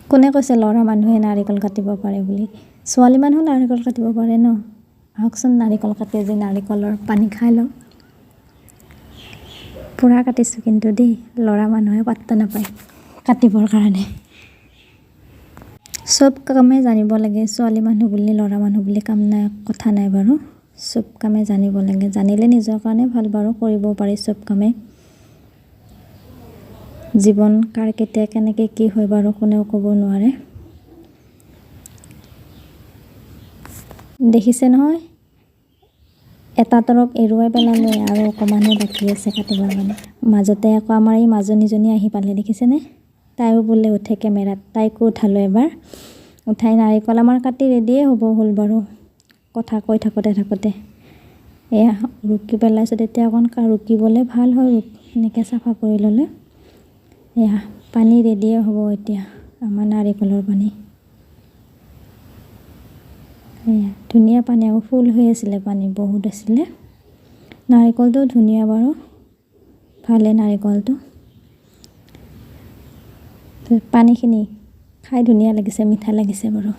কোনে কৈছে ল'ৰা মানুহে নাৰিকল কাটিব পাৰে বুলি? ছোৱালী মানুহ নাৰিকল কাটিব পাৰে ন? আহকচোন নাৰিকল কাটি যে নাৰিকলৰ পানী খাই লওঁ। পুৰা কাটিছোঁ কিন্তু দেই, ল'ৰা মানুহে পাত্তা নাপায় কাটিবৰ কাৰণে। চব কামে জানিব লাগে, ছোৱালী মানুহ বুলি ল'ৰা মানুহ বুলি কাম নাই, কথা নাই বাৰু। চব কামে জানিব লাগে, জানিলে নিজৰ কাৰণে ভাল বাৰু, কৰিব পাৰি চব কামে। জীৱন কাৰ কেতিয়া কেনেকৈ কি হয় বাৰু কোনেও ক'ব নোৱাৰে। দেখিছে নহয়, এটা তৰপ এৰুৱাই পেলালে আৰু অকণমানহে বাকী আছে কাটিবৰ কাৰণে। মাজতে আকৌ আমাৰ এই মাজনীজনী আহি পালে, দেখিছেনে? তাইও বোলে উঠে কেমেৰাত, তাইকো উঠালোঁ এবাৰ। উঠাই নাৰিকল আমাৰ কাটি ৰেডিয়ে হ'ব হ'ল বাৰু, কথা কৈ থাকোঁতে। এয়া ৰুকি পেলাইছোঁ, তেতিয়া অকণ ৰুকিবলৈ ভাল হয়, এনেকৈ চাফা কৰি ল'লে। এয়া পানী ৰেডিয়ে হ'ব এতিয়া, আমাৰ নাৰিকলৰ পানী। এয়া ধুনীয়া পানী, আকৌ ফুল হৈ আছিলে পানী, বহুত আছিলে। নাৰিকলটো ধুনীয়া বাৰু, ভালে নাৰিকলটো। পানীখিনি খাই ধুনীয়া লাগিছে, মিঠা লাগিছে বাৰু।